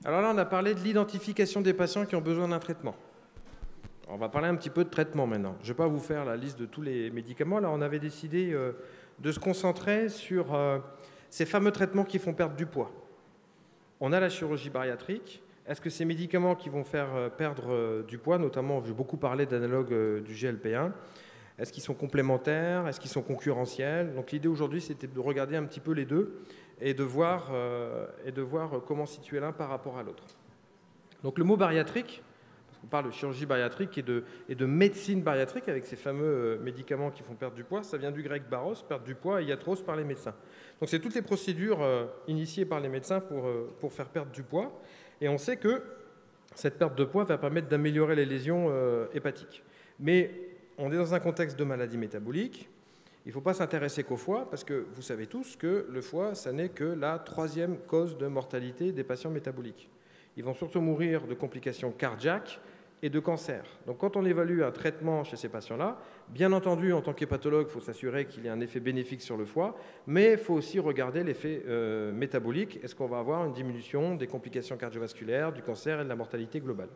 Alors là, on a parlé de l'identification des patients qui ont besoin d'un traitement. On va parler un petit peu de traitement maintenant. Je ne vais pas vous faire la liste de tous les médicaments. Là, on avait décidé de se concentrer sur ces fameux traitements qui font perdre du poids. On a la chirurgie bariatrique. Est-ce que ces médicaments qui vont faire perdre du poids, notamment, j'ai beaucoup parlé d'analogues du GLP-1, est-ce qu'ils sont complémentaires? Est-ce qu'ils sont concurrentiels? Donc l'idée aujourd'hui, c'était de regarder un petit peu les deux et de voir comment situer l'un par rapport à l'autre. Donc le mot bariatrique, parce qu'on parle de chirurgie bariatrique et de médecine bariatrique avec ces fameux médicaments qui font perdre du poids, ça vient du grec baros, perdre du poids, et iatros par les médecins. Donc c'est toutes les procédures initiées par les médecins pour faire perdre du poids. Et on sait que cette perte de poids va permettre d'améliorer les lésions hépatiques. Mais on est dans un contexte de maladie métabolique. Il ne faut pas s'intéresser qu'au foie, parce que vous savez tous que le foie, ça n'est que la 3e cause de mortalité des patients métaboliques. Ils vont surtout mourir de complications cardiaques et de cancer. Donc quand on évalue un traitement chez ces patients-là, bien entendu, en tant qu'hépatologue, il faut s'assurer qu'il y ait un effet bénéfique sur le foie, mais il faut aussi regarder l'effet métabolique. Est-ce qu'on va avoir une diminution des complications cardiovasculaires, du cancer et de la mortalité globale?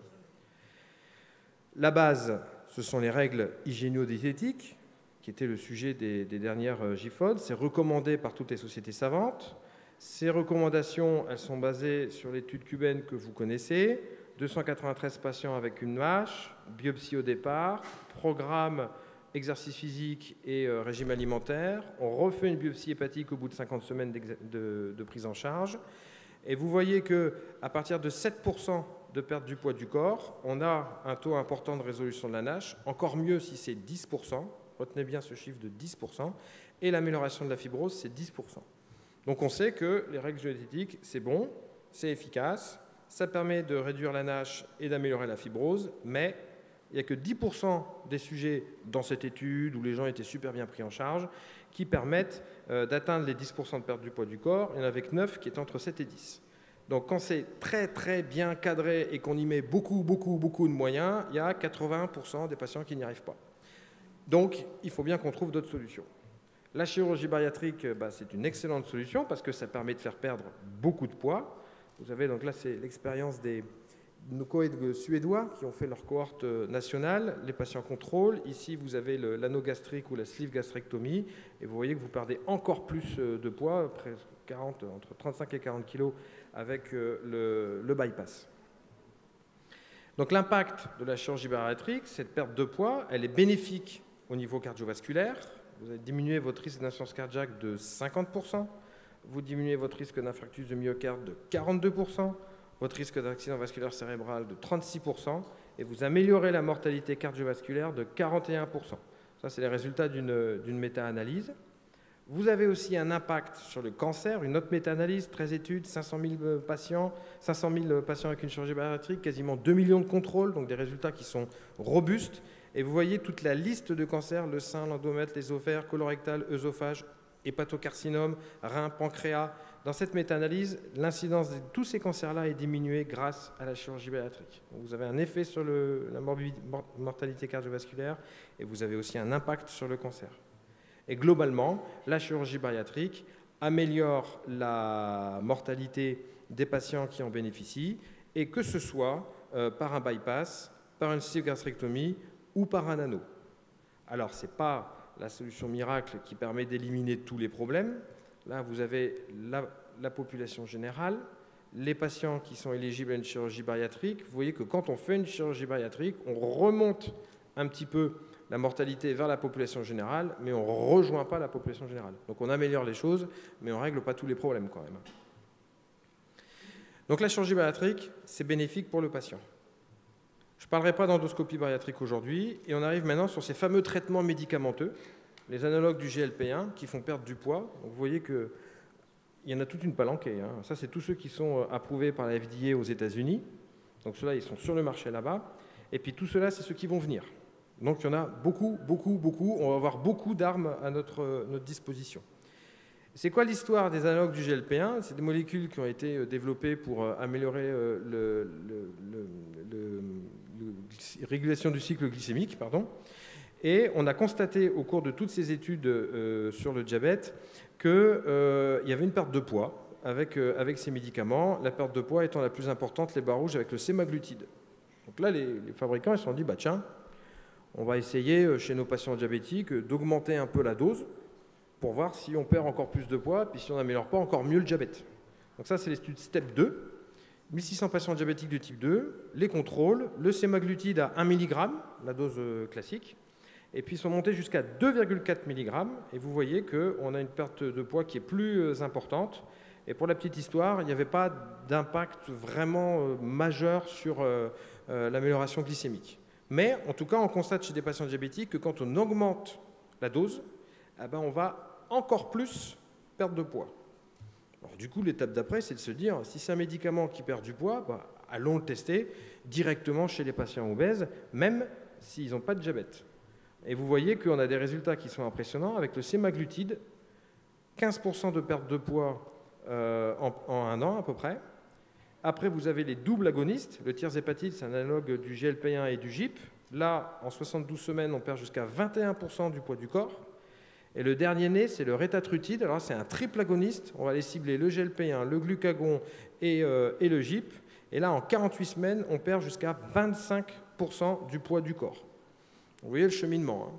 La base, ce sont les règles hygiéno-diététiques, qui était le sujet des dernières GIFOD. C'est recommandé par toutes les sociétés savantes. Ces recommandations, elles sont basées sur l'étude cubaine que vous connaissez. 293 patients avec une MASH, biopsie au départ, programme exercice physique et régime alimentaire. On refait une biopsie hépatique au bout de 50 semaines de prise en charge. Et vous voyez qu'à partir de 7% de perte du poids du corps, on a un taux important de résolution de la NASH. Encore mieux si c'est 10%. Retenez bien ce chiffre de 10%. Et l'amélioration de la fibrose, c'est 10%. Donc on sait que les règles diététiques, c'est bon, c'est efficace, ça permet de réduire la NASH et d'améliorer la fibrose, mais il n'y a que 10% des sujets dans cette étude où les gens étaient super bien pris en charge qui permettent d'atteindre les 10% de perte du poids du corps. Il y en avait que 9 qui étaient entre 7 et 10. Donc quand c'est très très bien cadré et qu'on y met beaucoup de moyens, il y a 80% des patients qui n'y arrivent pas. Donc il faut bien qu'on trouve d'autres solutions. La chirurgie bariatrique, c'est une excellente solution parce que ça permet de faire perdre beaucoup de poids. Vous avez donc là, c'est l'expérience de nos collègues suédois qui ont fait leur cohorte nationale, les patients contrôle. Ici, vous avez l'anneau gastrique ou la sleeve gastrectomie et vous voyez que vous perdez encore plus de poids, presque entre 35 et 40 kg avec le bypass. Donc l'impact de la chirurgie bariatrique, cette perte de poids, elle est bénéfique au niveau cardiovasculaire. Vous allez diminuer votre risque d'insuffisance cardiaque de 50%, vous diminuez votre risque d'infarctus de myocarde de 42%, votre risque d'accident vasculaire cérébral de 36%, et vous améliorez la mortalité cardiovasculaire de 41%. Ça, c'est les résultats d'une méta-analyse. Vous avez aussi un impact sur le cancer, une autre méta-analyse, 13 études, 500 000 patients avec une chirurgie bariatrique, quasiment 2 millions de contrôles, donc des résultats qui sont robustes. Et vous voyez toute la liste de cancers, le sein, l'endomètre, les ovaires, colorectal, œsophage, hépatocarcinome, rein, pancréas. Dans cette méta-analyse, l'incidence de tous ces cancers-là est diminuée grâce à la chirurgie bariatrique. Donc vous avez un effet sur la mortalité cardiovasculaire et vous avez aussi un impact sur le cancer. Et globalement, la chirurgie bariatrique améliore la mortalité des patients qui en bénéficient, et que ce soit par un bypass, par une sleeve gastrectomie ou par un anneau. Alors, ce n'est pas la solution miracle qui permet d'éliminer tous les problèmes. Là, vous avez la population générale, les patients qui sont éligibles à une chirurgie bariatrique. Vous voyez que quand on fait une chirurgie bariatrique, on remonte un petit peu la mortalité vers la population générale, mais on ne rejoint pas la population générale. Donc on améliore les choses, mais on ne règle pas tous les problèmes quand même. Donc la chirurgie bariatrique, c'est bénéfique pour le patient. Je ne parlerai pas d'endoscopie bariatrique aujourd'hui, et on arrive maintenant sur ces fameux traitements médicamenteux, les analogues du GLP-1 qui font perdre du poids. Donc vous voyez qu'il y en a toute une palanquée. Hein. Ça, c'est tous ceux qui sont approuvés par la FDA aux États-Unis. Donc ceux-là, ils sont sur le marché là-bas. Et puis tout cela, c'est ceux qui vont venir. Donc il y en a beaucoup. On va avoir beaucoup d'armes à notre disposition. C'est quoi l'histoire des analogues du GLP-1? C'est des molécules qui ont été développées pour améliorer la régulation du cycle glycémique. Et on a constaté au cours de toutes ces études sur le diabète qu'il y avait une perte de poids avec ces médicaments, la perte de poids étant la plus importante, les barres rouges avec le sémaglutide. Donc là, les fabricants ils se sont dit, bah tiens, on va essayer chez nos patients diabétiques d'augmenter un peu la dose pour voir si on perd encore plus de poids, puis si on n'améliore pas encore mieux le diabète. Donc ça, c'est l'étude STEP 2. 1600 patients diabétiques de type 2, les contrôles, le sémaglutide à 1 mg, la dose classique, et puis ils sont montés jusqu'à 2,4 mg, et vous voyez qu'on a une perte de poids qui est plus importante. Et pour la petite histoire, il n'y avait pas d'impact vraiment majeur sur l'amélioration glycémique. Mais en tout cas, on constate chez des patients diabétiques que quand on augmente la dose, eh ben, on va encore plus perdre de poids. Alors, du coup, l'étape d'après, c'est de se dire, si c'est un médicament qui perd du poids, bah, allons le tester directement chez les patients obèses, même s'ils n'ont pas de diabète. Et vous voyez qu'on a des résultats qui sont impressionnants avec le sémaglutide, 15% de perte de poids en un an à peu près. Après, vous avez les doubles agonistes. Le tirzépatide, c'est un analogue du GLP-1 et du GIP. Là, en 72 semaines, on perd jusqu'à 21% du poids du corps. Et le dernier né, c'est le rétatrutide. Alors, c'est un triple agoniste. On va aller cibler le GLP-1, le glucagon et le GIP. Et là, en 48 semaines, on perd jusqu'à 25% du poids du corps. Vous voyez le cheminement, hein.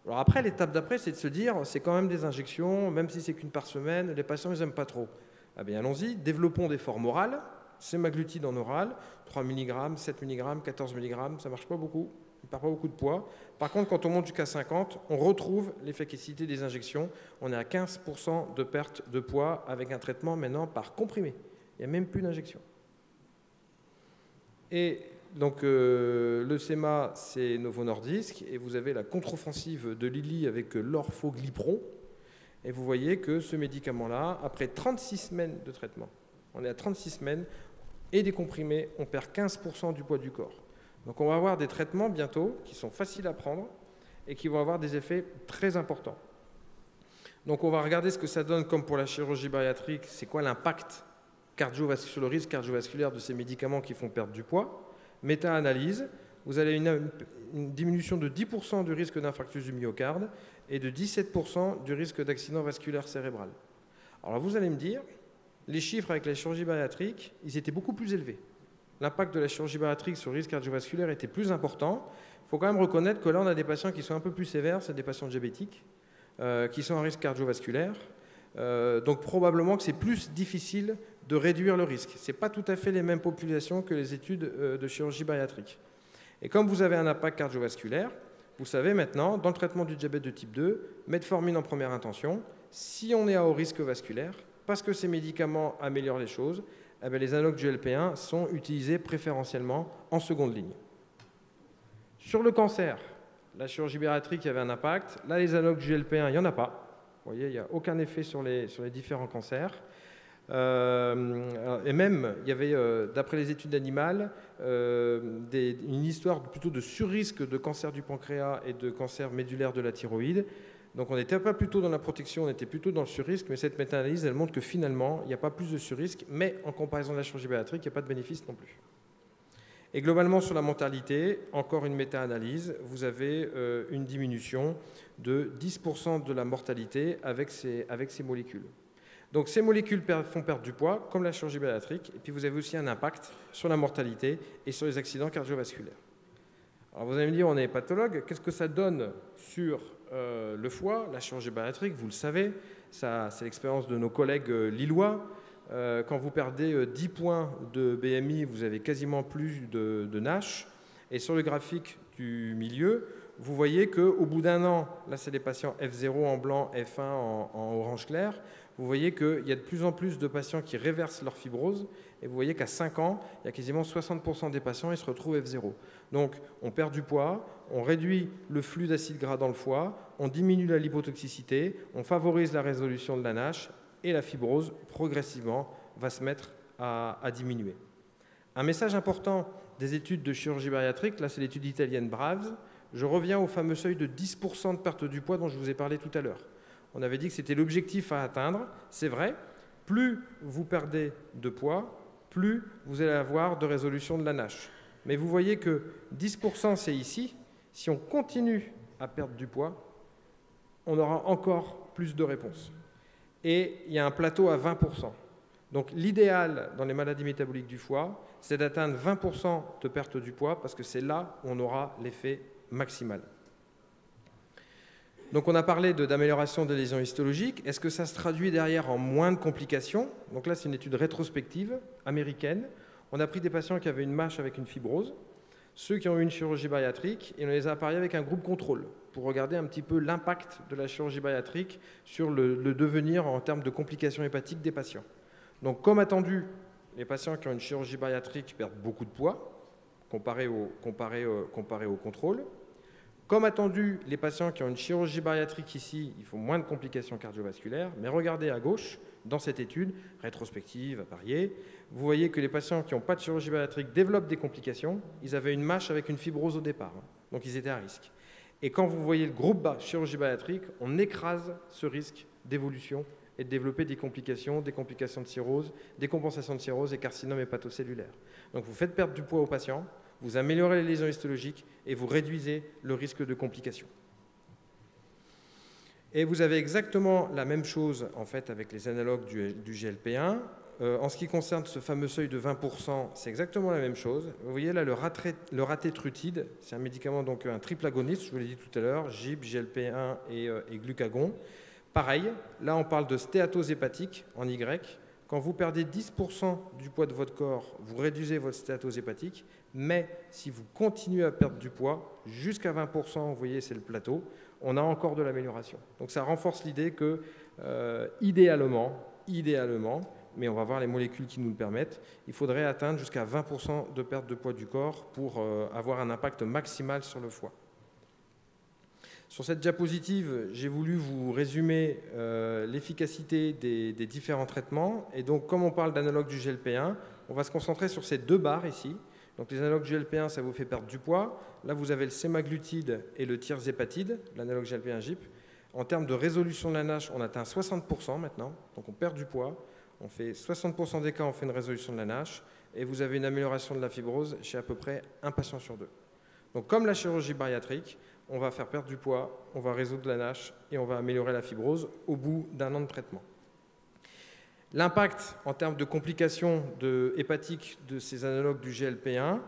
Alors après, l'étape d'après, c'est de se dire, c'est quand même des injections, même si c'est qu'une par semaine, les patients, ils n'aiment pas trop. Ah bien, allons-y, développons des formes orales, sémaglutide en oral, 3 mg, 7 mg, 14 mg, ça ne marche pas beaucoup, il ne perd pas beaucoup de poids. Par contre, quand on monte jusqu'à 50, on retrouve l'efficacité des injections. On est à 15% de perte de poids avec un traitement maintenant par comprimé. Il n'y a même plus d'injection. Et donc, le SEMA, c'est Novo Nordisk, et vous avez la contre-offensive de Lilly avec l'orfoglipron. Et vous voyez que ce médicament-là, après 36 semaines de traitement, on est à 36 semaines, et des comprimés, on perd 15% du poids du corps. Donc, on va avoir des traitements bientôt qui sont faciles à prendre et qui vont avoir des effets très importants. Donc, on va regarder ce que ça donne comme pour la chirurgie bariatrique. C'est quoi l'impact sur le risque cardiovasculaire de ces médicaments qui font perdre du poids. Méta-analyse, vous avez une diminution de 10% du risque d'infarctus du myocarde et de 17% du risque d'accident vasculaire cérébral. Alors vous allez me dire, les chiffres avec la chirurgie bariatrique, ils étaient beaucoup plus élevés. L'impact de la chirurgie bariatrique sur le risque cardiovasculaire était plus important. Il faut quand même reconnaître que là, on a des patients qui sont un peu plus sévères, c'est des patients diabétiques, qui sont à risque cardiovasculaire. Donc probablement que c'est plus difficile de réduire le risque. Ce n'est pas tout à fait les mêmes populations que les études de chirurgie bariatrique. Et comme vous avez un impact cardiovasculaire, vous savez maintenant, dans le traitement du diabète de type 2, metformine en première intention, si on est à haut risque vasculaire, parce que ces médicaments améliorent les choses, eh bien les analogues GLP-1 sont utilisés préférentiellement en seconde ligne. Sur le cancer, la chirurgie bariatrique avait un impact. Là, les analogues GLP-1, il n'y en a pas. Vous voyez, il n'y a aucun effet sur les différents cancers. Et même, il y avait, d'après les études animales, une histoire plutôt de surrisque de cancer du pancréas et de cancer médulaire de la thyroïde. Donc on n'était pas plutôt dans la protection, on était plutôt dans le surrisque, mais cette méta-analyse, elle montre que finalement, il n'y a pas plus de surrisque, mais en comparaison de la chirurgie bariatrique, il n'y a pas de bénéfice non plus. Et globalement, sur la mortalité, encore une méta-analyse, vous avez une diminution de 10% de la mortalité avec ces molécules. Donc ces molécules font perdre du poids, comme la chirurgie bariatrique, et puis vous avez aussi un impact sur la mortalité et sur les accidents cardiovasculaires. Alors vous allez me dire, on est pathologue, qu'est-ce que ça donne sur le foie? La chirurgie bariatrique, vous le savez, c'est l'expérience de nos collègues lillois. Quand vous perdez 10 points de BMI, vous avez quasiment plus de NASH. Et sur le graphique du milieu, vous voyez qu'au bout d'un an, là c'est les patients F0 en blanc, F1 en orange clair, vous voyez qu'il y a de plus en plus de patients qui réversent leur fibrose, et vous voyez qu'à 5 ans, il y a quasiment 60% des patients qui se retrouvent F0. Donc on perd du poids, on réduit le flux d'acide gras dans le foie, on diminue la lipotoxicité, on favorise la résolution de la NASH, et la fibrose, progressivement, va se mettre à diminuer. Un message important des études de chirurgie bariatrique, là c'est l'étude italienne Braves, je reviens au fameux seuil de 10% de perte du poids dont je vous ai parlé tout à l'heure. On avait dit que c'était l'objectif à atteindre, c'est vrai, plus vous perdez de poids, plus vous allez avoir de résolution de la NASH. Mais vous voyez que 10% c'est ici, si on continue à perdre du poids, on aura encore plus de réponses. Et il y a un plateau à 20%. Donc l'idéal dans les maladies métaboliques du foie, c'est d'atteindre 20% de perte du poids parce que c'est là où on aura l'effet maximal. Donc on a parlé d'amélioration des lésions histologiques. Est-ce que ça se traduit derrière en moins de complications? Donc là, c'est une étude rétrospective américaine. On a pris des patients qui avaient une MASH avec une fibrose, ceux qui ont eu une chirurgie bariatrique, et on les a appariés avec un groupe contrôle pour regarder un petit peu l'impact de la chirurgie bariatrique sur le devenir en termes de complications hépatiques des patients. Donc comme attendu, les patients qui ont une chirurgie bariatrique perdent beaucoup de poids comparé au contrôle. Comme attendu, les patients qui ont une chirurgie bariatrique ici, ils font moins de complications cardiovasculaires. Mais regardez à gauche, dans cette étude rétrospective, appariée, vous voyez que les patients qui n'ont pas de chirurgie bariatrique développent des complications. Ils avaient une MASH avec une fibrose au départ, donc ils étaient à risque. Et quand vous voyez le groupe chirurgie bariatrique, on écrase ce risque d'évolution et de développer des complications de cirrhose, des compensations de cirrhose et carcinome hépatocellulaire. Donc vous faites perdre du poids aux patients, vous améliorez les lésions histologiques et vous réduisez le risque de complications. Et vous avez exactement la même chose en fait avec les analogues du GLP-1. En ce qui concerne ce fameux seuil de 20%, c'est exactement la même chose. Vous voyez là le ratétrutide, c'est un médicament, donc un triple agoniste, je vous l'ai dit tout à l'heure, GIP, GLP-1 et glucagon. Pareil, là on parle de stéatose hépatique en Y. Quand vous perdez 10% du poids de votre corps, vous réduisez votre stéatose hépatique, mais si vous continuez à perdre du poids, jusqu'à 20%, vous voyez c'est le plateau, on a encore de l'amélioration. Donc ça renforce l'idée que, idéalement, mais on va voir les molécules qui nous le permettent, il faudrait atteindre jusqu'à 20% de perte de poids du corps pour avoir un impact maximal sur le foie. Sur cette diapositive, j'ai voulu vous résumer l'efficacité des différents traitements. Et donc, comme on parle d'analogue du GLP-1, on va se concentrer sur ces deux barres ici. Donc, les analogues du GLP-1, ça vous fait perdre du poids. Là, vous avez le sémaglutide et le tirzépatide, l'analogue GLP-1-GIP. En termes de résolution de la NASH, on atteint 60% maintenant. Donc, on perd du poids. On fait 60% des cas, on fait une résolution de la NASH. Et vous avez une amélioration de la fibrose chez à peu près un patient sur deux. Donc, comme la chirurgie bariatrique, on va faire perdre du poids, on va résoudre la NASH et on va améliorer la fibrose au bout d'un an de traitement. L'impact en termes de complications hépatiques de ces analogues du GLP-1,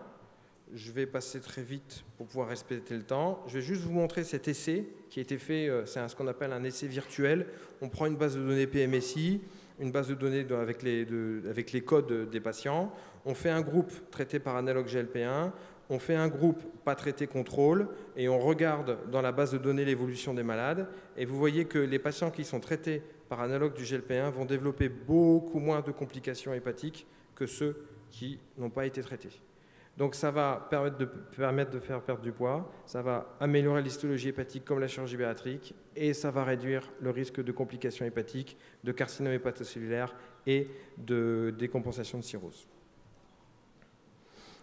je vais passer très vite pour pouvoir respecter le temps. Je vais juste vous montrer cet essai qui a été fait, c'est ce qu'on appelle un essai virtuel. On prend une base de données PMSI, une base de données avec les codes des patients. On fait un groupe traité par analogue GLP-1. On fait un groupe pas traité contrôle et on regarde dans la base de données l'évolution des malades. Et vous voyez que les patients qui sont traités par analogue du GLP-1 vont développer beaucoup moins de complications hépatiques que ceux qui n'ont pas été traités. Donc ça va permettre de faire perdre du poids, ça va améliorer l'histologie hépatique comme la chirurgie bariatrique et ça va réduire le risque de complications hépatiques, de carcinome hépatocellulaire et de décompensation de cirrhose.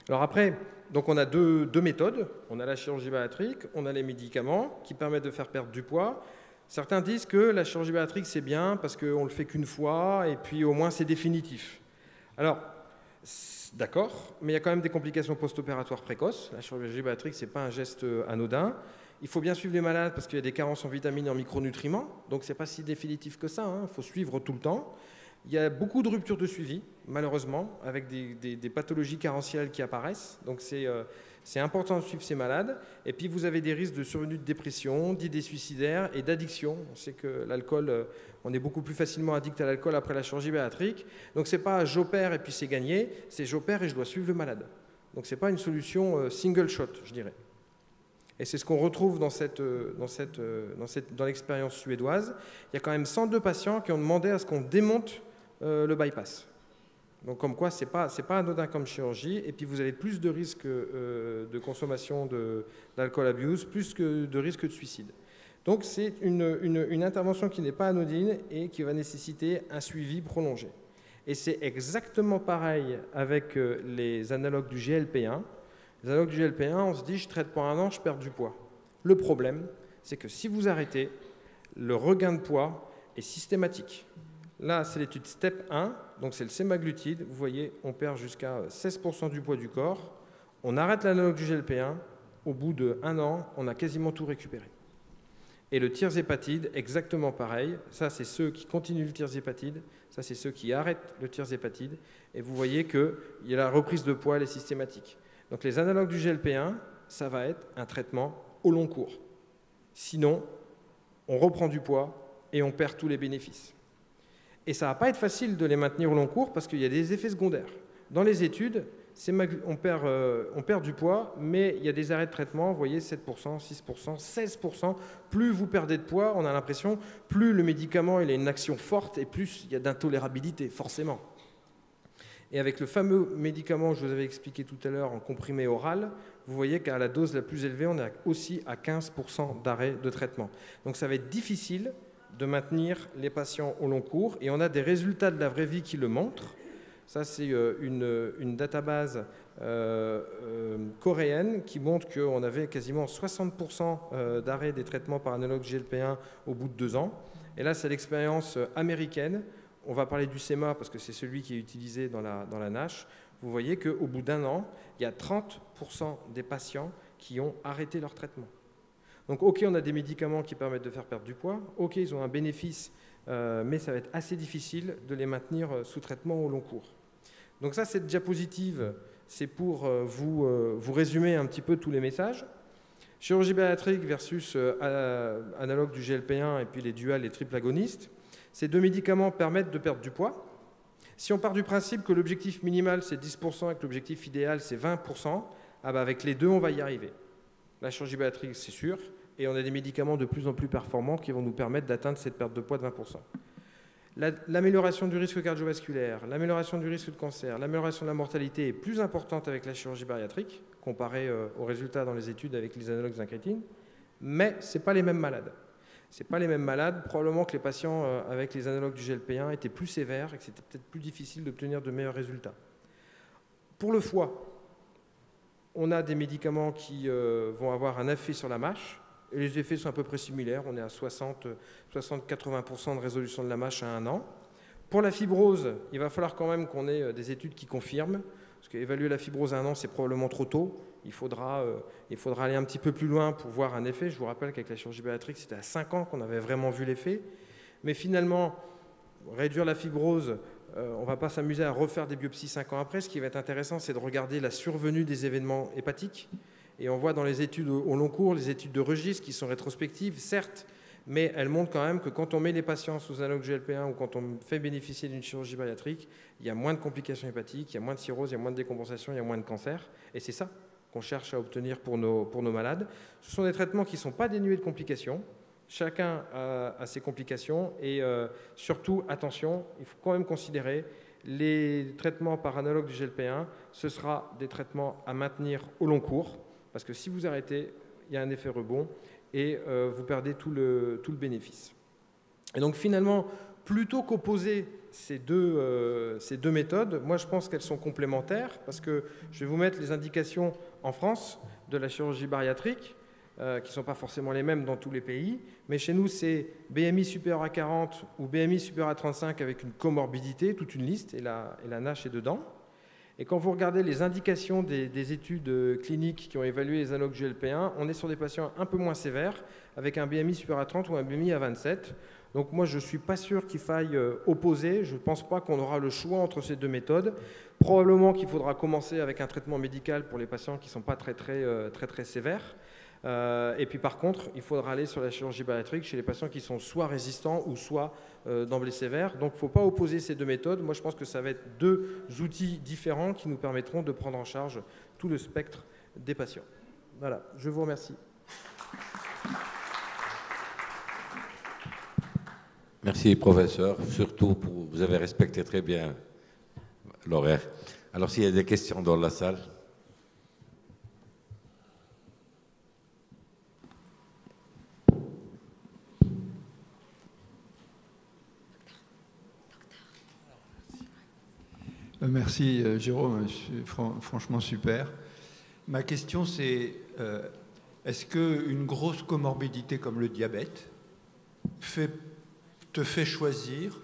Alors après, donc on a deux méthodes. On a la chirurgie bariatrique, on a les médicaments qui permettent de faire perdre du poids. Certains disent que la chirurgie bariatrique c'est bien parce qu'on ne le fait qu'une fois et puis au moins c'est définitif. Alors, d'accord, mais il y a quand même des complications post-opératoires précoces. La chirurgie bariatrique, ce n'est pas un geste anodin. Il faut bien suivre les malades parce qu'il y a des carences en vitamines et en micronutriments. Donc ce n'est pas si définitif que ça, il faut suivre tout le temps. Il y a beaucoup de ruptures de suivi, malheureusement, avec des pathologies carentielles qui apparaissent. Donc c'est important de suivre ces malades. Et puis vous avez des risques de survenue de dépression, d'idées suicidaires et d'addiction. On sait que l'alcool, on est beaucoup plus facilement addict à l'alcool après la chirurgie bariatrique. Donc c'est pas j'opère et puis c'est gagné, c'est j'opère et je dois suivre le malade. Donc c'est pas une solution single shot, je dirais. Et c'est ce qu'on retrouve dans l'expérience suédoise. Il y a quand même 102 patients qui ont demandé à ce qu'on démonte le bypass. Donc comme quoi, c'est pas anodin comme chirurgie. Et puis vous avez plus de risques de consommation d'alcool abuse, plus que de risques de suicide. Donc c'est une intervention qui n'est pas anodine et qui va nécessiter un suivi prolongé. Et c'est exactement pareil avec les analogues du GLP-1. Les analogues du GLP-1, on se dit, je traite pour un an, je perds du poids. Le problème, c'est que si vous arrêtez, le regain de poids est systématique. Là, c'est l'étude STEP 1, donc c'est le sémaglutide. Vous voyez, on perd jusqu'à 16% du poids du corps. On arrête l'analogue du GLP-1. Au bout d'1 an, on a quasiment tout récupéré. Et le tirzépatide, exactement pareil. Ça, c'est ceux qui continuent le tirzépatide. Ça, c'est ceux qui arrêtent le tirzépatide. Et vous voyez que la reprise de poids, elle est systématique. Donc les analogues du GLP-1, ça va être un traitement au long cours. Sinon, on reprend du poids et on perd tous les bénéfices. Et ça ne va pas être facile de les maintenir au long cours parce qu'il y a des effets secondaires. Dans les études, on perd du poids, mais il y a des arrêts de traitement, vous voyez, 7%, 6%, 16%. Plus vous perdez de poids, on a l'impression, plus le médicament il a une action forte et plus il y a d'intolérabilité, forcément. Et avec le fameux médicament que je vous avais expliqué tout à l'heure en comprimé oral, vous voyez qu'à la dose la plus élevée, on est aussi à 15% d'arrêt de traitement. Donc ça va être difficile de maintenir les patients au long cours et on a des résultats de la vraie vie qui le montrent. Ça, c'est une database coréenne qui montre qu'on avait quasiment 60% d'arrêt des traitements par analogue GLP-1 au bout de 2 ans. Et là, c'est l'expérience américaine. On va parler du SEMA parce que c'est celui qui est utilisé dans la NASH. Vous voyez qu'au bout d'1 an, il y a 30% des patients qui ont arrêté leur traitement. Donc, OK, on a des médicaments qui permettent de faire perdre du poids. OK, ils ont un bénéfice, mais ça va être assez difficile de les maintenir sous traitement au long cours. Donc ça, cette diapositive, c'est pour vous résumer un petit peu tous les messages. Chirurgie bariatrique versus analogue du GLP-1 et puis les duals et triples agonistes. Ces 2 médicaments permettent de perdre du poids. Si on part du principe que l'objectif minimal, c'est 10% et que l'objectif idéal, c'est 20%, avec les 2, on va y arriver. La chirurgie bariatrique, c'est sûr, et on a des médicaments de plus en plus performants qui vont nous permettre d'atteindre cette perte de poids de 20%. L'amélioration du risque cardiovasculaire, l'amélioration du risque de cancer, l'amélioration de la mortalité est plus importante avec la chirurgie bariatrique, comparée aux résultats dans les études avec les analogues d'incrétine, mais ce n'est pas les mêmes malades. Ce n'est pas les mêmes malades. Probablement que les patients avec les analogues du GLP-1 étaient plus sévères et que c'était peut-être plus difficile d'obtenir de meilleurs résultats. Pour le foie, on a des médicaments qui vont avoir un effet sur la mâche, et les effets sont à peu près similaires. On est à 60-80% de résolution de la mâche à 1 an. Pour la fibrose, il va falloir quand même qu'on ait des études qui confirment, parce qu'évaluer la fibrose à 1 an, c'est probablement trop tôt. Il faudra aller un petit peu plus loin pour voir un effet. Je vous rappelle qu'avec la chirurgie bariatrique, c'était à 5 ans qu'on avait vraiment vu l'effet. Mais finalement, réduire la fibrose, on ne va pas s'amuser à refaire des biopsies 5 ans après. Ce qui va être intéressant, c'est de regarder la survenue des événements hépatiques. Et on voit dans les études au long cours, les études de registre qui sont rétrospectives, certes, mais elles montrent quand même que quand on met les patients sous analogue GLP-1 ou quand on fait bénéficier d'une chirurgie bariatrique, il y a moins de complications hépatiques, il y a moins de cirrhose, il y a moins de décompensation, il y a moins de cancer. Et c'est ça qu'on cherche à obtenir pour nos malades. Ce sont des traitements qui ne sont pas dénués de complications. Chacun a ses complications et surtout, attention, il faut quand même considérer les traitements par analogue du GLP-1, ce sera des traitements à maintenir au long cours. Parce que si vous arrêtez, il y a un effet rebond et vous perdez tout le bénéfice. Et donc finalement, plutôt qu'opposer ces deux méthodes, moi je pense qu'elles sont complémentaires parce que je vais vous mettre les indications en France de la chirurgie bariatrique qui ne sont pas forcément les mêmes dans tous les pays, mais chez nous c'est BMI supérieur à 40 ou BMI supérieur à 35 avec une comorbidité, toute une liste, et la NASH est dedans. Et quand vous regardez les indications des études cliniques qui ont évalué les analogues GLP-1, on est sur des patients un peu moins sévères, avec un BMI supérieur à 30 ou un BMI à 27. Donc moi, je ne suis pas sûr qu'il faille opposer. Je ne pense pas qu'on aura le choix entre ces 2 méthodes. Probablement qu'il faudra commencer avec un traitement médical pour les patients qui ne sont pas très sévères. Et puis par contre, il faudra aller sur la chirurgie bariatrique chez les patients qui sont soit résistants ou soit d'emblée sévères. Donc il ne faut pas opposer ces 2 méthodes. Moi je pense que ça va être 2 outils différents qui nous permettront de prendre en charge tout le spectre des patients. Voilà, je vous remercie. Merci professeur, surtout vous avez respecté très bien l'horaire. Alors s'il y a des questions dans la salle. Merci Jérôme, franchement super. Ma question c'est, est-ce qu'une grosse comorbidité comme le diabète te fait choisir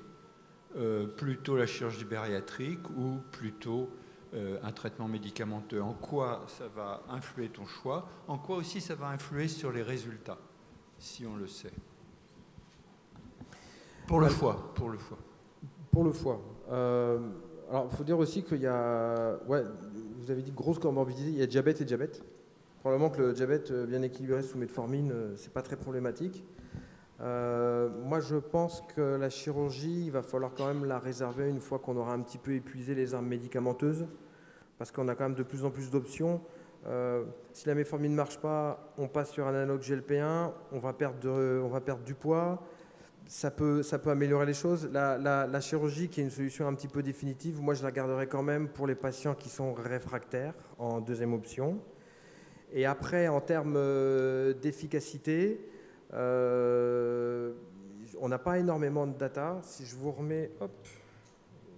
plutôt la chirurgie bariatrique ou plutôt un traitement médicamenteux? En quoi ça va influer ton choix? En quoi aussi ça va influer sur les résultats? si on le sait. Pour le foie. Pour le foie. Alors, il faut dire aussi qu'il y a, ouais, vous avez dit grosse comorbidité, il y a diabète et diabète. Probablement que le diabète bien équilibré sous metformine, c'est pas très problématique. Moi, je pense que la chirurgie, il va falloir quand même la réserver une fois qu'on aura un petit peu épuisé les armes médicamenteuses, parce qu'on a quand même de plus en plus d'options. Si la metformine ne marche pas, on passe sur un analogue GLP-1, on va perdre du poids. Ça peut améliorer les choses. La chirurgie, qui est une solution un petit peu définitive, moi je la garderai quand même pour les patients qui sont réfractaires en deuxième option. Et après, en termes d'efficacité, on n'a pas énormément de data. Si je vous remets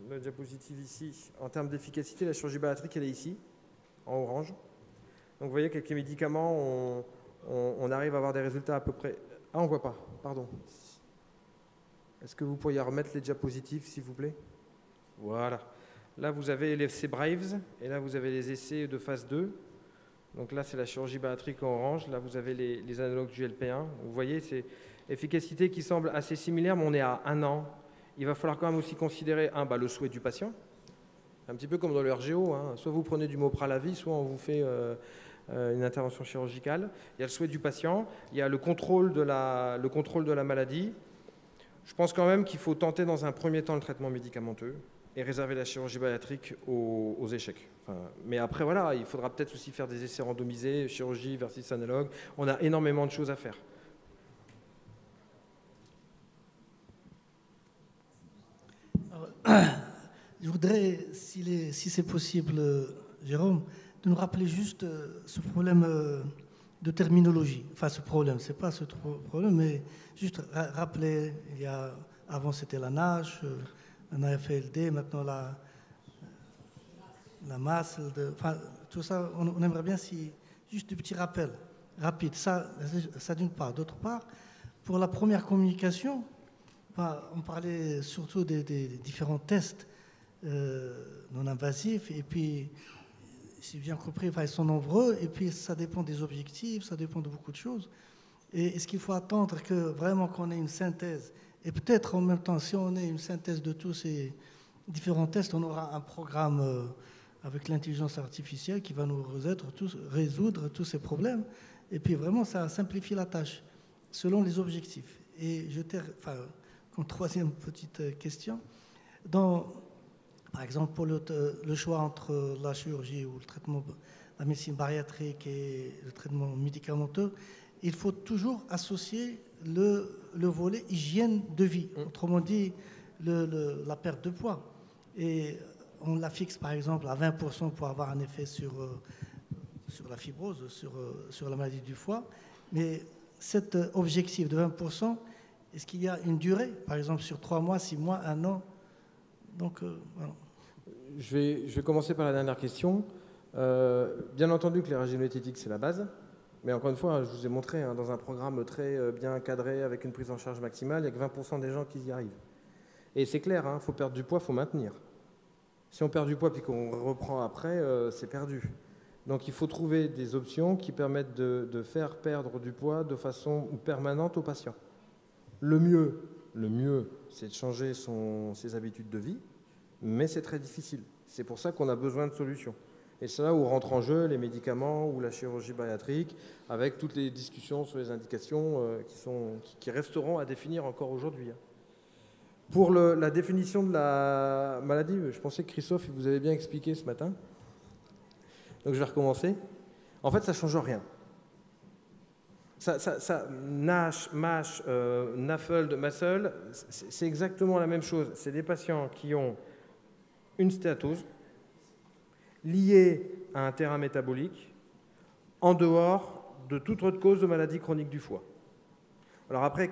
la diapositive ici, en termes d'efficacité, la chirurgie bariatrique, elle est ici, en orange. Donc vous voyez qu'avec les médicaments, on arrive à avoir des résultats à peu près... Ah, on ne voit pas, pardon. Est-ce que vous pourriez remettre les diapositives, s'il vous plaît? Voilà. Là, vous avez les essais Braves, et là, vous avez les essais de phase 2. Donc là, c'est la chirurgie bariatrique en orange. Là, vous avez les analogues du GLP-1. Vous voyez, c'est efficacité qui semble assez similaire, mais on est à 1 an. Il va falloir quand même aussi considérer, le souhait du patient. Un petit peu comme dans le RGO. Soit vous prenez du Mopralavie, soit on vous fait une intervention chirurgicale. Il y a le souhait du patient. Il y a le contrôle de la maladie. Je pense quand même qu'il faut tenter dans un premier temps le traitement médicamenteux et réserver la chirurgie bariatrique aux échecs. Mais après, voilà, il faudra peut-être aussi faire des essais randomisés, chirurgie versus analogue. On a énormément de choses à faire. Alors, je voudrais, si c'est possible, Jérôme, de nous rappeler juste ce problème de terminologie. Enfin, ce problème, c'est pas ce problème, mais juste rappeler, avant c'était la NASH, la AFLD, maintenant la masse, tout ça, on aimerait bien juste des petits rappels rapides. Ça d'une part. D'autre part, pour la première communication, on parlait surtout des différents tests non invasifs, et puis, si j'ai bien compris, ils sont nombreux, et puis ça dépend des objectifs, ça dépend de beaucoup de choses. Et est-ce qu'il faut attendre que vraiment qu'on ait une synthèse? Et peut-être en même temps, si on ait une synthèse de tous ces différents tests, on aura un programme avec l'intelligence artificielle qui va nous résoudre tous ces problèmes. Et puis vraiment, ça simplifie la tâche selon les objectifs. Et comme troisième petite question, par exemple, pour le choix entre la chirurgie ou le traitement, la médecine bariatrique et le traitement médicamenteux, il faut toujours associer le volet hygiène de vie. Autrement dit, la perte de poids. Et on la fixe par exemple à 20% pour avoir un effet sur la fibrose, sur la maladie du foie. Mais cet objectif de 20%, est-ce qu'il y a une durée, par exemple sur 3 mois, 6 mois, 1 an? Donc, voilà. Je vais commencer par la dernière question. Bien entendu que les régimes diététiques, c'est la base. Mais encore une fois, je vous ai montré dans un programme très bien cadré avec une prise en charge maximale, il n'y a que 20% des gens qui y arrivent. Et c'est clair, il faut perdre du poids, il faut maintenir. Si on perd du poids puis qu'on reprend après, c'est perdu. Donc il faut trouver des options qui permettent de faire perdre du poids de façon permanente aux patients. Le mieux, c'est de changer ses habitudes de vie, mais c'est très difficile. C'est pour ça qu'on a besoin de solutions. Et c'est là où rentrent en jeu les médicaments ou la chirurgie bariatrique, avec toutes les discussions sur les indications qui resteront à définir encore aujourd'hui. Pour la définition de la maladie, je pensais que Christophe vous avait bien expliqué ce matin. Donc je vais recommencer. En fait, ça ne change rien. NASH, MASH, NAFLD, MASL, c'est exactement la même chose. C'est des patients qui ont une stéatose liée à un terrain métabolique en dehors de toute autre cause de maladie chronique du foie. Alors après,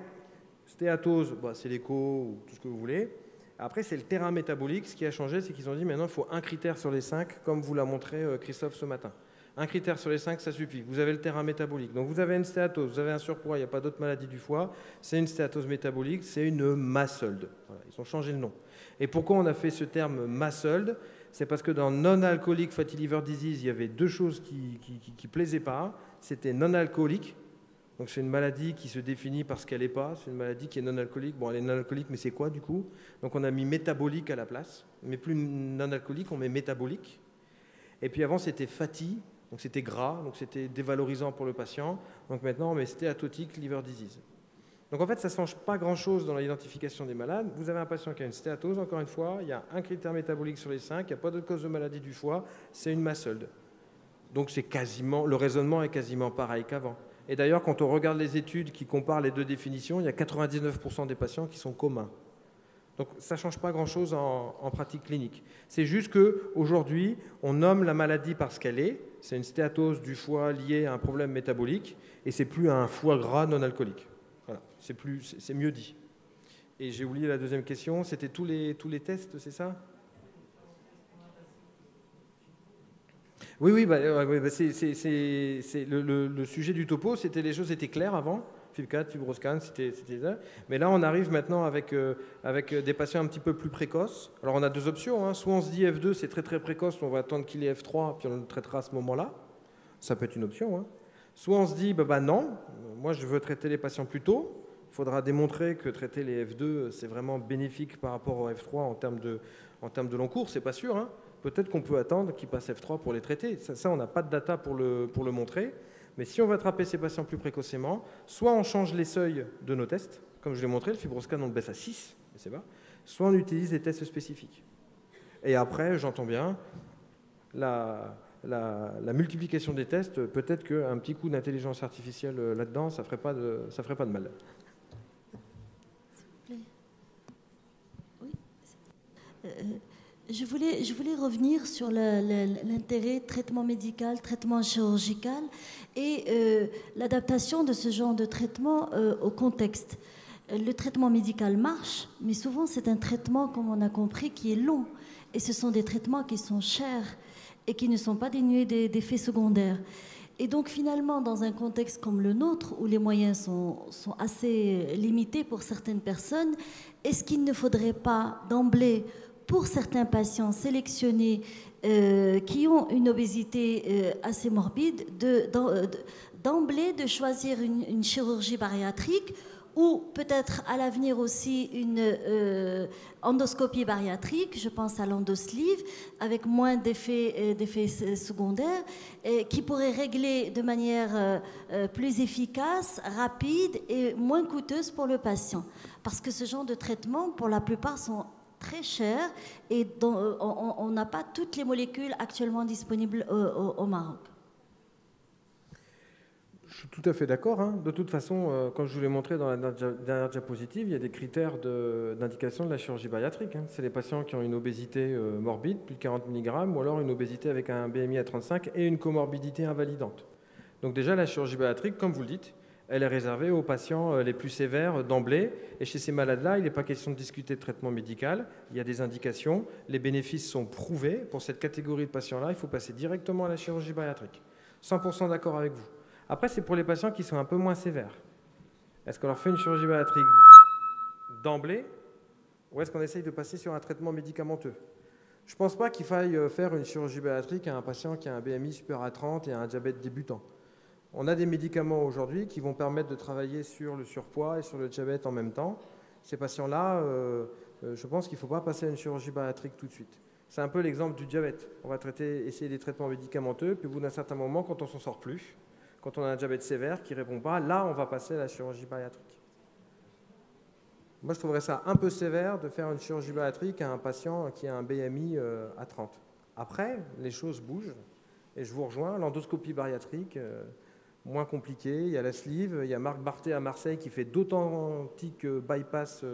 stéatose, c'est l'écho ou tout ce que vous voulez. Après, c'est le terrain métabolique. Ce qui a changé, c'est qu'ils ont dit maintenant, il faut un critère sur les 5, comme vous l'a montré Christophe ce matin. Un critère sur les 5, ça suffit. Vous avez le terrain métabolique. Donc vous avez une stéatose, vous avez un surpoids, il n'y a pas d'autre maladie du foie. C'est une stéatose métabolique, c'est une MASLD. Voilà, ils ont changé le nom. Et pourquoi on a fait ce terme MASLD? C'est parce que dans non-alcoolique fatty liver disease, il y avait deux choses qui ne plaisaient pas. C'était non-alcoolique, Donc c'est une maladie qui se définit par ce qu'elle n'est pas, c'est une maladie qui est non-alcoolique. Bon, elle est non-alcoolique, mais c'est quoi du coup? Donc on a mis métabolique à la place. On ne met plus non-alcoolique, on met métabolique. Et puis avant c'était fatty, donc c'était gras, donc c'était dévalorisant pour le patient. Donc maintenant on met stéatotique liver disease. Donc en fait ça ne change pas grand-chose dans l'identification des malades. Vous avez un patient qui a une stéatose, encore une fois, il y a un critère métabolique sur les 5, il n'y a pas de cause de maladie du foie, c'est une MASLD. Donc c'est quasiment, le raisonnement est quasiment pareil qu'avant. Et d'ailleurs, quand on regarde les études qui comparent les deux définitions, il y a 99% des patients qui sont communs. Donc ça ne change pas grand-chose en pratique clinique. C'est juste qu'aujourd'hui, on nomme la maladie par ce qu'elle est. C'est une stéatose du foie liée à un problème métabolique et c'est plus un foie gras non alcoolique. Voilà, c'est mieux dit. Et j'ai oublié la deuxième question, c'était tous les tests, c'est ça? Oui, c'est le sujet du topo, c'était les choses étaient claires avant. FIB4, FibroScan, c'était ça. Mais là, on arrive maintenant avec des patients un petit peu plus précoces. Alors, on a deux options. Hein. Soit on se dit F2, c'est très très précoce, on va attendre qu'il ait F3, puis on le traitera à ce moment-là. Ça peut être une option. Hein. Soit on se dit, non, moi je veux traiter les patients plus tôt. Il faudra démontrer que traiter les F2, c'est vraiment bénéfique par rapport au F3 en termes de long cours. C'est pas sûr. Hein. Peut-être qu'on peut attendre qu'ils passent F3 pour les traiter. Ça on n'a pas de data pour le montrer. Mais si on veut attraper ces patients plus précocement, soit on change les seuils de nos tests, comme je l'ai montré, le FibroScan on le baisse à 6, c'est pas, soit on utilise des tests spécifiques. Et après, j'entends bien, la multiplication des tests, peut-être qu'un petit coup d'intelligence artificielle là-dedans, ça ferait pas de mal. S'il vous plaît. Oui. Je voulais revenir sur l'intérêt traitement médical, traitement chirurgical et l'adaptation de ce genre de traitement au contexte. Le traitement médical marche, mais souvent c'est un traitement, comme on a compris, qui est long. Et ce sont des traitements qui sont chers et qui ne sont pas dénués d'effets secondaires. Et donc finalement, dans un contexte comme le nôtre, où les moyens sont assez limités pour certaines personnes, est-ce qu'il ne faudrait pas d'emblée, pour certains patients sélectionnés qui ont une obésité assez morbide, d'emblée de choisir une chirurgie bariatrique ou peut-être à l'avenir aussi une endoscopie bariatrique, je pense à l'endosleeve, avec moins d'effets secondaires, qui pourrait régler de manière plus efficace, rapide et moins coûteuse pour le patient. Parce que ce genre de traitements, pour la plupart, sont très cher et on n'a pas toutes les molécules actuellement disponibles au Maroc. Je suis tout à fait d'accord. Hein. De toute façon, comme je vous l'ai montré dans la dernière diapositive, il y a des critères d'indication de la chirurgie bariatrique. Hein. C'est les patients qui ont une obésité morbide, plus de 40 mg, ou alors une obésité avec un BMI à 35 et une comorbidité invalidante. Donc déjà, la chirurgie bariatrique, comme vous le dites, elle est réservée aux patients les plus sévères d'emblée. Et chez ces malades-là, il n'est pas question de discuter de traitement médical. Il y a des indications. Les bénéfices sont prouvés. Pour cette catégorie de patients-là, il faut passer directement à la chirurgie bariatrique. 100% d'accord avec vous. Après, c'est pour les patients qui sont un peu moins sévères. Est-ce qu'on leur fait une chirurgie bariatrique d'emblée ou est-ce qu'on essaye de passer sur un traitement médicamenteux? Je ne pense pas qu'il faille faire une chirurgie bariatrique à un patient qui a un BMI supérieur à 30 et un diabète débutant. On a des médicaments aujourd'hui qui vont permettre de travailler sur le surpoids et sur le diabète en même temps. Ces patients-là, je pense qu'il ne faut pas passer à une chirurgie bariatrique tout de suite. C'est un peu l'exemple du diabète. On va essayer des traitements médicamenteux, puis au bout d'un certain moment, quand on ne s'en sort plus, quand on a un diabète sévère qui ne répond pas, là, on va passer à la chirurgie bariatrique. Moi, je trouverais ça un peu sévère de faire une chirurgie bariatrique à un patient qui a un BMI à 30. Après, les choses bougent, et je vous rejoins, l'endoscopie bariatrique... moins compliqué, il y a la sleeve, il y a Marc Barthé à Marseille qui fait d'authentiques bypass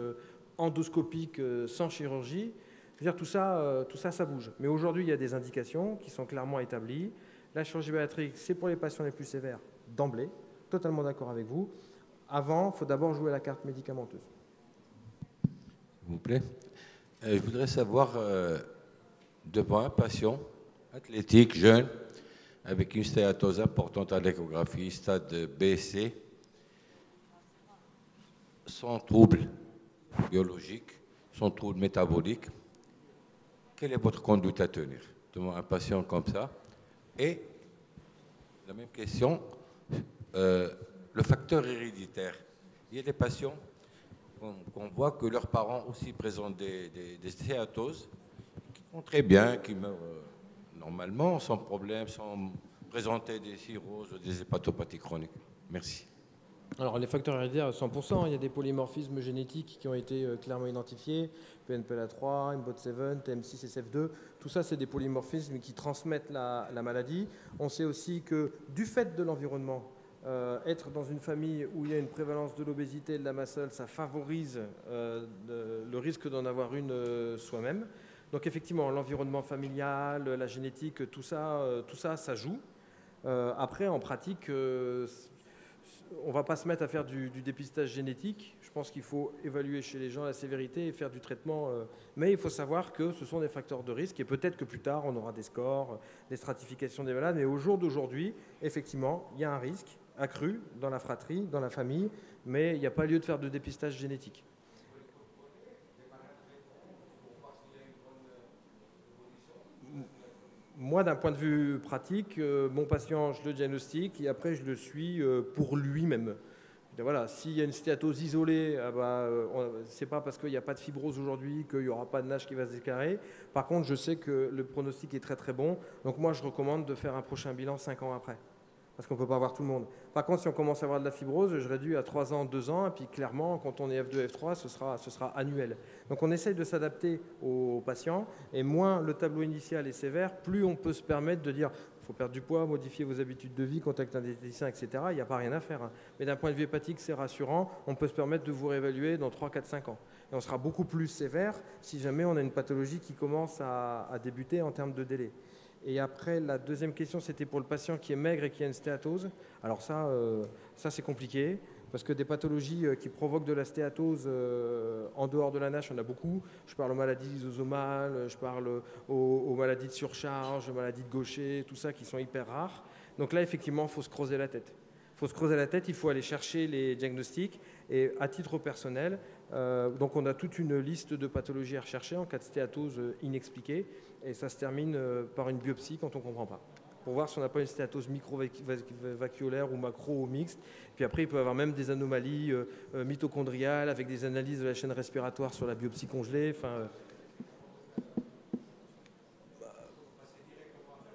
endoscopiques sans chirurgie. Je veux dire, tout ça, ça bouge. Mais aujourd'hui, il y a des indications qui sont clairement établies. La chirurgie bariatrique, c'est pour les patients les plus sévères d'emblée. Totalement d'accord avec vous. Avant, il faut d'abord jouer à la carte médicamenteuse. S'il vous plaît. Je voudrais savoir, devant un patient athlétique, jeune, avec une stéatose importante à l'échographie, stade BC, sans trouble biologique, sans trouble métabolique, quelle est votre conduite à tenir devant un patient comme ça? Et la même question, le facteur héréditaire. Il y a des patients qu'on voit que leurs parents aussi présentent des stéatoses qui vont très bien, qui meurent normalement, sans problème, sans présenter des cirrhoses ou des hépatopathies chroniques. Merci. Alors les facteurs héréditaires à 100%, il y a des polymorphismes génétiques qui ont été clairement identifiés, PNPLA3, MBOT7, TM6 et SF2, tout ça c'est des polymorphismes qui transmettent la maladie. On sait aussi que du fait de l'environnement, être dans une famille où il y a une prévalence de l'obésité et de la masse seule, ça favorise le risque d'en avoir une soi-même. Donc effectivement, l'environnement familial, la génétique, tout ça, ça joue. Après, en pratique, on ne va pas se mettre à faire du dépistage génétique. Je pense qu'il faut évaluer chez les gens la sévérité et faire du traitement. Mais il faut savoir que ce sont des facteurs de risque et peut-être que plus tard, on aura des scores, des stratifications des malades. Mais au jour d'aujourd'hui, effectivement, il y a un risque accru dans la fratrie, dans la famille, mais il n'y a pas lieu de faire de dépistage génétique. Moi, d'un point de vue pratique, mon patient, je le diagnostique et après, je le suis pour lui-même. Voilà, s'il y a une stéatose isolée, c'est pas parce qu'il n'y a pas de fibrose aujourd'hui qu'il n'y aura pas de nage qui va se déclarer. Par contre, je sais que le pronostic est très très bon. Donc moi, je recommande de faire un prochain bilan 5 ans après. Parce qu'on ne peut pas voir tout le monde. Par contre, si on commence à avoir de la fibrose, je réduis à 3 ans, 2 ans, et puis clairement, quand on est F2, F3, ce sera annuel. Donc on essaye de s'adapter aux patients, et moins le tableau initial est sévère, plus on peut se permettre de dire il faut perdre du poids, modifier vos habitudes de vie, contacter un diététicien, etc. Il n'y a pas rien à faire. Mais d'un point de vue hépatique, c'est rassurant, on peut se permettre de vous réévaluer dans 3, 4, 5 ans. Et on sera beaucoup plus sévère si jamais on a une pathologie qui commence à débuter en termes de délai. Et après, la deuxième question, c'était pour le patient qui est maigre et qui a une stéatose. Alors ça c'est compliqué, parce que des pathologies qui provoquent de la stéatose en dehors de la NASH, on a beaucoup. Je parle aux maladies lysosomales, je parle aux maladies de surcharge, aux maladies de Gaucher, tout ça qui sont hyper rares. Donc là, effectivement, il faut se creuser la tête. Il faut aller chercher les diagnostics. Et à titre personnel, donc on a toute une liste de pathologies à rechercher en cas de stéatose inexpliquée. Et ça se termine par une biopsie quand on ne comprend pas, pour voir si on n'a pas une stéatose microvacuolaire ou macro ou mixte. Puis après, il peut y avoir même des anomalies mitochondriales avec des analyses de la chaîne respiratoire sur la biopsie congelée.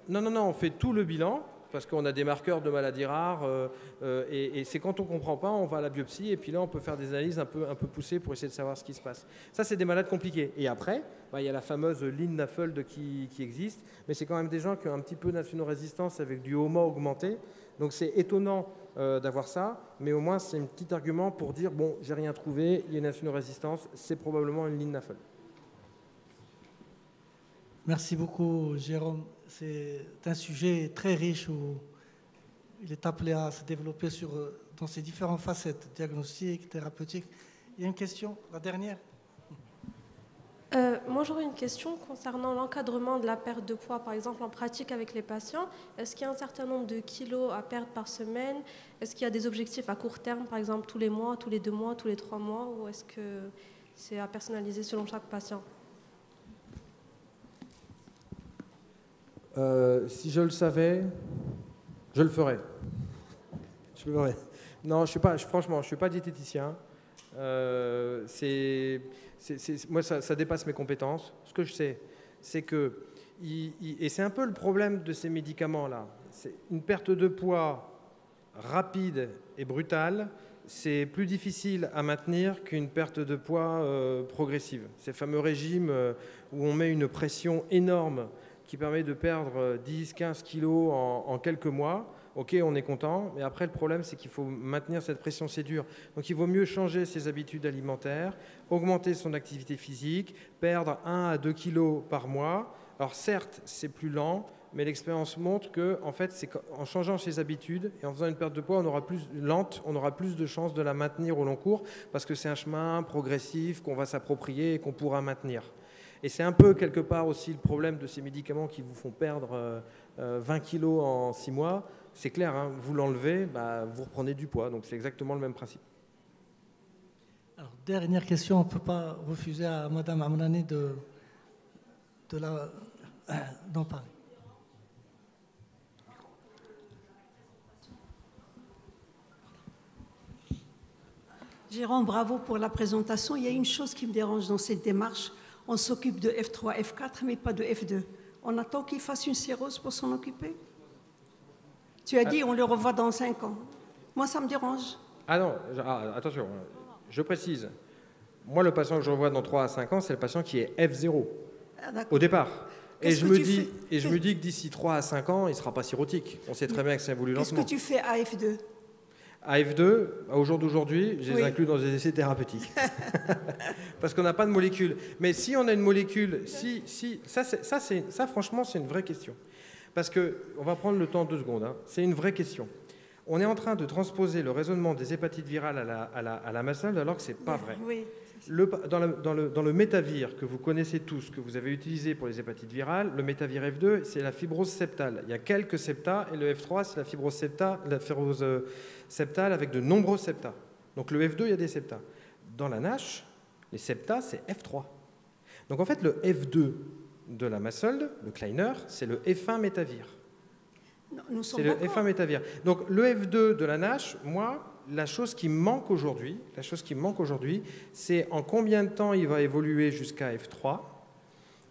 Non, on fait tout le bilan, parce qu'on a des marqueurs de maladies rares, et c'est quand on ne comprend pas, on va à la biopsie, et puis là, on peut faire des analyses un peu poussées pour essayer de savoir ce qui se passe. Ça, c'est des malades compliqués. Et après, il y a la fameuse Lynn Naffold qui existe, mais c'est quand même des gens qui ont un petit peu d'insulinorésistance avec du HOMA augmenté. Donc c'est étonnant d'avoir ça, mais au moins, c'est un petit argument pour dire, bon, j'ai rien trouvé, il y a une insulinorésistance, c'est probablement une Lynn Naffold. Merci beaucoup, Jérôme. C'est un sujet très riche où il est appelé à se développer dans ses différentes facettes, diagnostiques, thérapeutiques. Il y a une question, la dernière. Moi, j'aurais une question concernant l'encadrement de la perte de poids, par exemple en pratique avec les patients. Est-ce qu'il y a un certain nombre de kilos à perdre par semaine? Est-ce qu'il y a des objectifs à court terme, par exemple tous les mois, tous les 2 mois, tous les 3 mois, ou est-ce que c'est à personnaliser selon chaque patient? Si je le savais, je le ferais. Non, franchement, je ne suis pas diététicien. Moi, ça dépasse mes compétences. Ce que je sais, c'est que, et c'est un peu le problème de ces médicaments-là, c'est une perte de poids rapide et brutale, c'est plus difficile à maintenir qu'une perte de poids progressive. Ces fameux régimes où on met une pression énorme qui permet de perdre 10-15 kilos en quelques mois. Ok, on est content, mais après le problème c'est qu'il faut maintenir cette pression, c'est dur. Donc il vaut mieux changer ses habitudes alimentaires, augmenter son activité physique, perdre 1 à 2 kilos par mois. Alors certes, c'est plus lent, mais l'expérience montre que en fait, c'est en changeant ses habitudes et en faisant une perte de poids, on aura plus de chances de la maintenir au long cours, parce que c'est un chemin progressif qu'on va s'approprier et qu'on pourra maintenir. Et c'est un peu, quelque part, aussi le problème de ces médicaments qui vous font perdre 20 kilos en 6 mois. C'est clair, hein, vous l'enlevez, vous reprenez du poids. Donc c'est exactement le même principe. Alors, dernière question, on ne peut pas refuser à Mme Amnani d'en parler. Jérôme, bravo pour la présentation. Il y a une chose qui me dérange dans cette démarche. On s'occupe de F3, F4, mais pas de F2. On attend qu'il fasse une cirrhose pour s'en occuper. Tu as dit on le revoit dans 5 ans. Moi, ça me dérange. Ah non, attention, je précise. Moi, le patient que je revois dans 3 à 5 ans, c'est le patient qui est F0 au départ. Et je me dis que d'ici 3 à 5 ans, il ne sera pas cirrhotique. On sait très bien que ça évolue lentement. Qu'est-ce que tu fais à F2? À F2, au jour d'aujourd'hui, je les inclus dans des essais thérapeutiques. Parce qu'on n'a pas de molécule. Mais si on a une molécule, ça franchement, c'est une vraie question. Parce qu'on va prendre le temps 2 secondes. Hein. C'est une vraie question. On est en train de transposer le raisonnement des hépatites virales à la mast cell alors que ce n'est pas vrai. Oui. Dans le métavir que vous connaissez tous, que vous avez utilisé pour les hépatites virales, le métavir F2, c'est la fibrose septale. Il y a quelques septa, et le F3, c'est la fibrose septale avec de nombreux septa. Donc le F2, il y a des septa. Dans la NASH, les septa, c'est F3. Donc en fait, le F2 de la mast cell, le Kleiner, c'est le F1 métavir. C'est le F1 métavir. Donc le F2 de la NASH, moi, la chose qui me manque aujourd'hui, c'est en combien de temps il va évoluer jusqu'à F3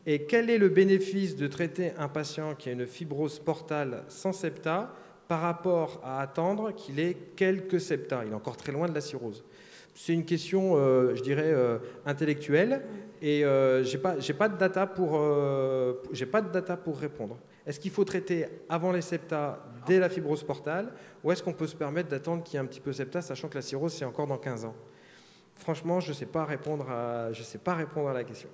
et quel est le bénéfice de traiter un patient qui a une fibrose portale sans septa par rapport à attendre qu'il ait quelques septa. Il est encore très loin de la cirrhose. C'est une question, je dirais, intellectuelle et j'ai pas de data pour répondre. Est-ce qu'il faut traiter avant les septa, dès la fibrose portale, ou est-ce qu'on peut se permettre d'attendre qu'il y ait un petit peu septa, sachant que la cirrhose, c'est encore dans 15 ans? Franchement, je ne sais pas répondre à la question.